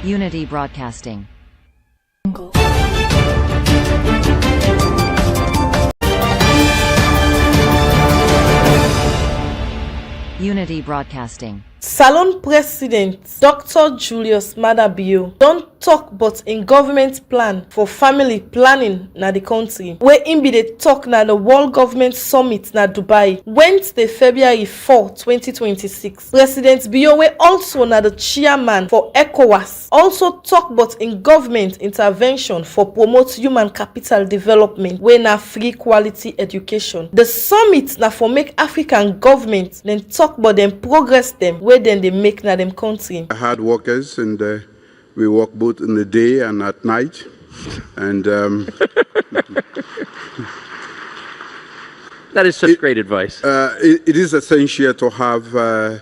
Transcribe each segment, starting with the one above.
Unity Broadcasting. Unity Broadcasting. Salon President Dr. Julius Madabio don't talk but in government plan for family planning na the country, where him be dey talk na the World Government Summit na Dubai Wednesday February 4, 2026. President Bio, wey also na the chairman for ECOWAS, also talk but in government intervention for promote human capital development wey na free quality education. The summit na for make African government then talk but dem progress dem where then they make na them country. Hard workers, and we work both in the day and at night, and that is such great advice. It is essential to have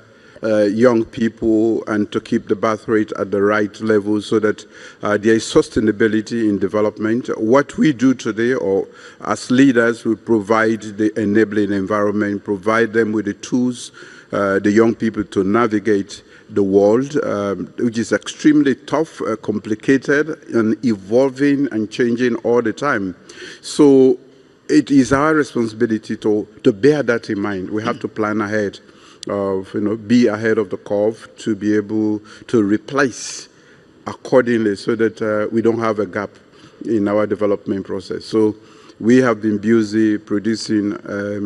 young people and to keep the birth rate at the right level so that there is sustainability in development. What we do today, or as leaders, we provide the enabling environment, provide them with the tools, the young people to navigate the world, which is extremely tough, complicated, and evolving and changing all the time. So it is our responsibility to bear that in mind. We have to plan ahead, be ahead of the curve to be able to replace accordingly so that we don't have a gap in our development process. So we have been busy producing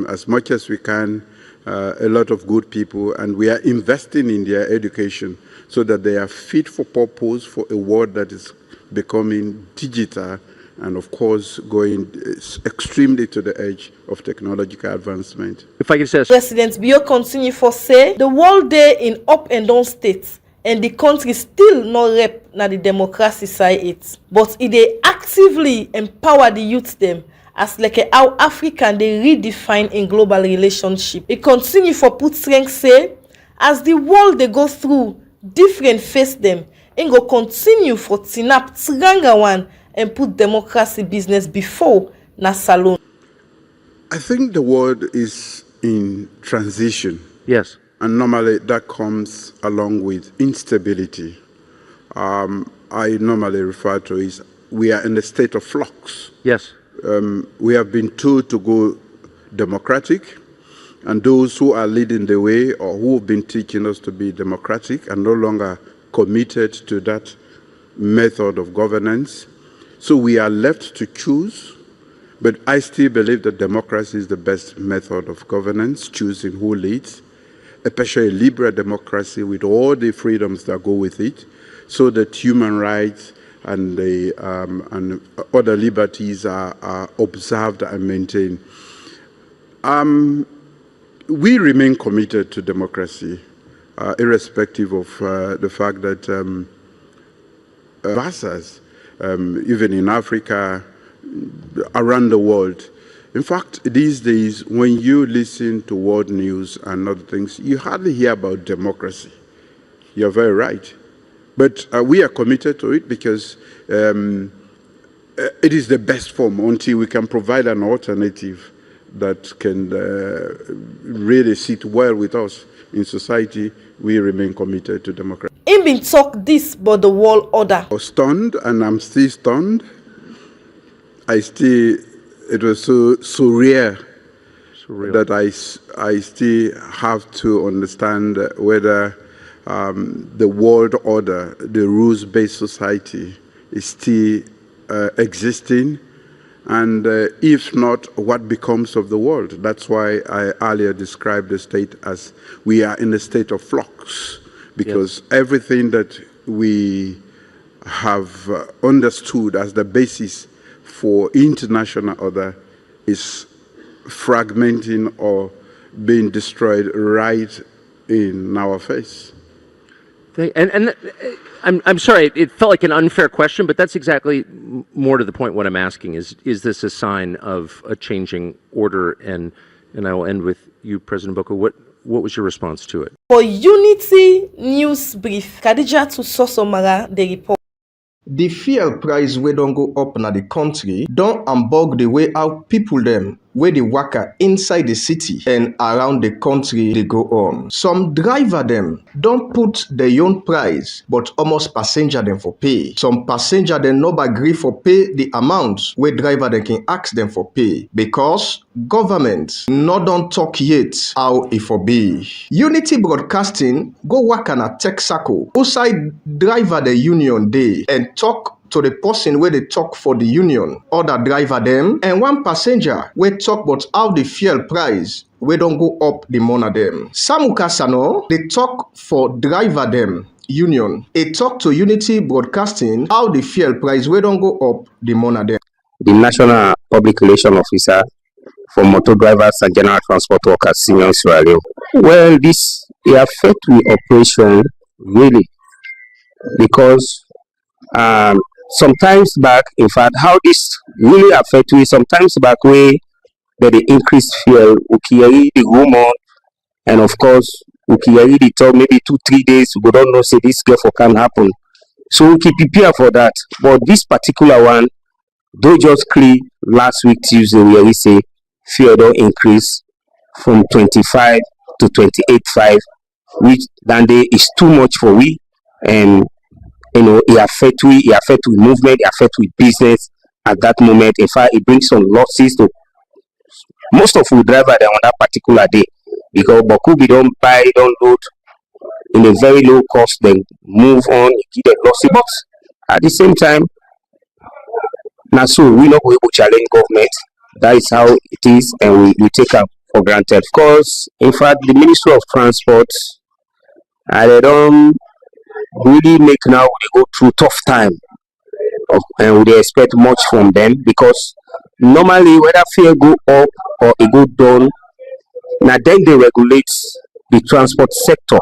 as much as we can a lot of good people, and we are investing in their education so that they are fit for purpose for a world that is becoming digital and, of course, going extremely to the edge of technological advancement. If I could say, President Bio continue for say the world day in up and down states, and the country still not rep na the democracy side it, but it they actively empower the youth them as like how African they redefine in global relationship. It continue for put strength say as the world they go through different face them, and go continue for tinap tranga one and put democracy business before na salon. I think the world is in transition. yes. And normally that comes along with instability. I normally refer to it as we are in a state of flux. Yes. We have been told to go democratic, and those who are leading the way or who have been teaching us to be democratic are no longer committed to that method of governance. So we are left to choose, but I still believe that democracy is the best method of governance, choosing who leads, especially liberal democracy with all the freedoms that go with it, so that human rights and the and other liberties are observed and maintained. We remain committed to democracy, irrespective of the fact that versus even in Africa, around the world. In fact, these days, when you listen to world news and other things, you hardly hear about democracy. You're very right. But we are committed to it because it is the best form until we can provide an alternative that can really sit well with us in society. We remain committed to democracy. Him been talk this but the world order. I was stunned, and I'm still stunned. It was so surreal that I still have to understand whether the world order, the rules-based society, is still existing, and if not, what becomes of the world? That's why I earlier described the state as we are in a state of flux, because everything that we have understood as the basis for international order is fragmenting or being destroyed right in our face. And I'm sorry, it felt like an unfair question, but that's exactly more to the point. What I'm asking is this a sign of a changing order? And I will end with you, President Boko. What was your response to it? For Unity News Brief, Khadija to Sosomara, the report. The fuel price wey don go up na the country don hamburg the way how people them where they waka inside the city and around the country they go on. Some driver them don't put their own price, but almost passenger them for pay. Some passenger them no agree for pay the amount where driver they can ask them for pay because government no don't talk yet how it for be. Unity Broadcasting go waka na Texaco outside driver the union day and talk to the person where they talk for the union, other driver them, and one passenger where talk about how the fuel price we don't go up the money them. Samuka Sano, they talk for driver them union. They talk to Unity Broadcasting how the fuel price we don't go up the money them. The National Public Relation Officer for Motor Drivers and General Transport Workers, Senior Israel. Well, this affect the operation really because sometimes back, in fact, how this really affect we sometimes back way that the increased fuel, ukiyari the rumor, and of course, ukiyari the talk maybe 2-3 days, we don't know say this therefore can happen. So we keep prepare for that. But this particular one, though just clear last week Tuesday, we already say fuel don't increase from 25 to 28.5, which then day is too much for we, and you know, it affect with movement, it affect with business at that moment. In fact, it brings some losses to most of the driver there on that particular day because Bakubi don't buy, don't load in a very low cost, then move on, you get losses. But at the same time, now so we not going to challenge government. That is how it is, and we take it for granted. Of course, in fact, the Ministry of Transport, they don't really make now they go through tough time and we expect much from them because normally whether fare go up or it go down, now then they regulate the transport sector.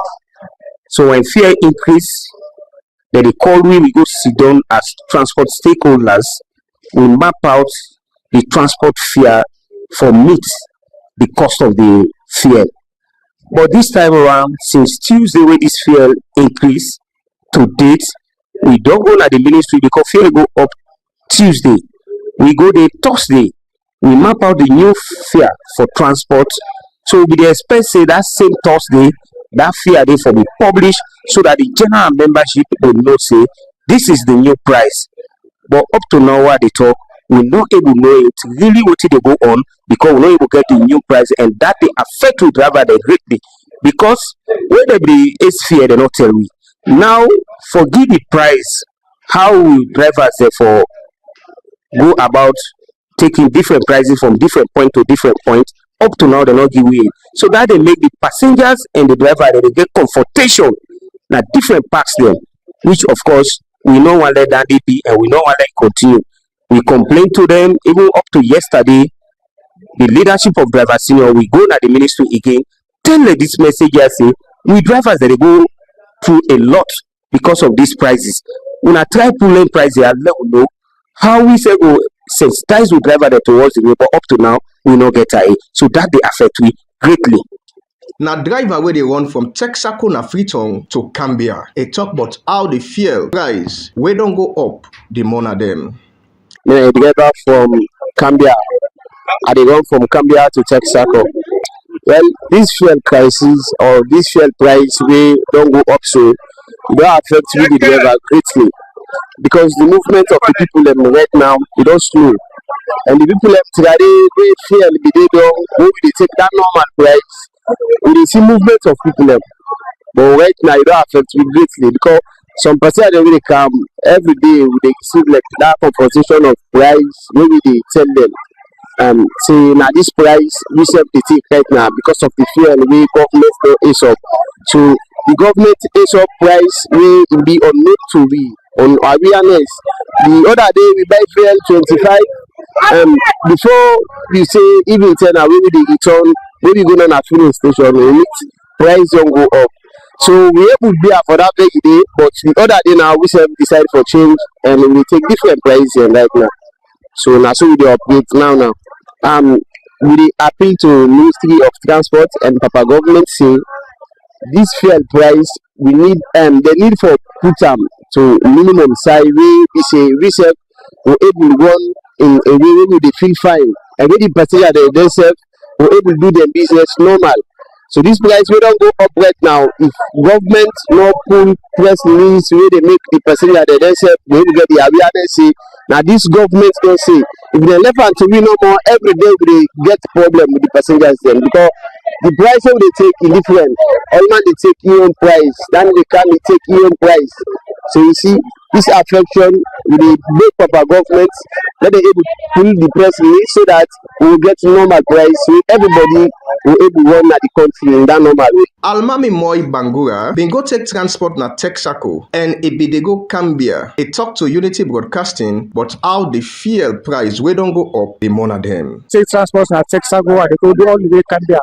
So when fare increase, then they call we go sit down as transport stakeholders, we map out the transport fare for meet the cost of the fare. But this time around, since Tuesday when this fare increase, to date, we don't go to the ministry because fare go up Tuesday. We go there Thursday. We map out the new fare for transport. So we expect say that same Thursday, that fare they for be published so that the general membership will know say this is the new price. But up to now what they talk, we not able to know it really what they go on because we not able to get the new price and that they affect the driver they greatly because whenever the is fare they not tell me. Now, forgive the price. How will drivers therefore go about taking different prices from different point to different point? Up to now, they're not giving. So that they make the passengers and the driver they get confrontation. Now, different parts them, which of course we don't want to let that be and we don't want to let it continue. We complain to them even up to yesterday. The leadership of drivers senior, we go to the ministry again. Tell them this message here say we drivers that they go through a lot because of these prices. When I try pulling prices, I let you know how we say go sensitize the driver towards the way, but up to now we not get a so that they affect we greatly. Now driver where they run from Texaco na Freetown to Cambia, they talk about how the fuel price we don't go up the money them. Yeah, together from Cambia, I they run from Cambia to Texaco. Well, this fuel crisis or this fuel price we don't go up so it don't affect really the driver greatly because the movement of the people them right now it don't slow and the people them today we fuel be they don't they take that normal price we dey see movement of people them but right now it don't affect me greatly because some person they really come every day we dey see like that confrontation of price maybe they tell them say now this price we sell the take right now because of the fuel we government don't ace up. So the government ace up price will be unknown to we on awareness. The other day we buy fuel 25 before we say even 10 we will return maybe go on a filling station we meet price don't go up. So we able to be for that very day, but the other day now we decide for change and we take different prices right now. So now so we do update now. We appeal to Ministry of Transport and Papa government say this fuel price we need the need for put to minimum size we say reset we able to run in a way we they feel fine and make the passenger themselves will able to do their business normal. So this price we don't go up right now. If government no pull press release where they make the passenger themselves we will get the awareness say now this government don't say if they left until we no more every day we get problem with the passengers then because the price wey they take is different. All man they take own price, then they come they take own price. So you see this affection with the big proper government let they able to pull the press release so that we will get normal price with everybody will able to run at the country in that normal way. Almami Moi Bangura been go take transport na Texaco and it be they go Cambia. It talk to Unity Broadcasting but how the fuel price we don't go up the more them. Take transport na Texaco and they go do all the way Cambia.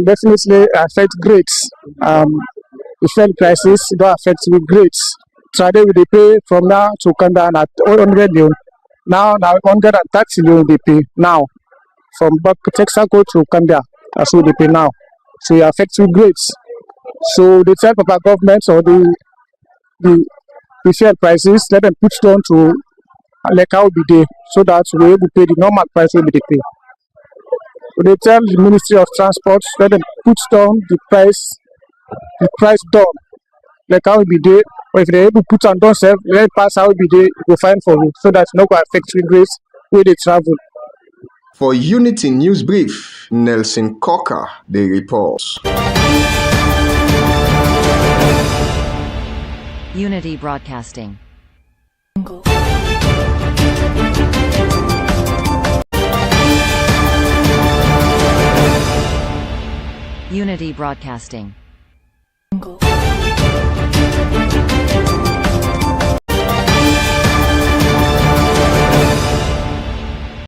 Definitely affect grades. The fuel prices don't affect with grades. Today we they pay from now to Cambia at 100 million. Now 130 million they pay now. From Texaco to Cambia, that's what they pay now. So it affects with grades. So they tell Papa governments or the fuel prices, let them put down to like how be there so that we able to pay the normal price we they pay. So they tell the Ministry of Transport, let them put down the price down like how it be there. Or if they able to put on themselves, let it pass how it be there, it will fine for you so that no go affect with grades where they travel. For Unity News Brief, Nelson Cocker, the reports. Unity Broadcasting. Unity Broadcasting.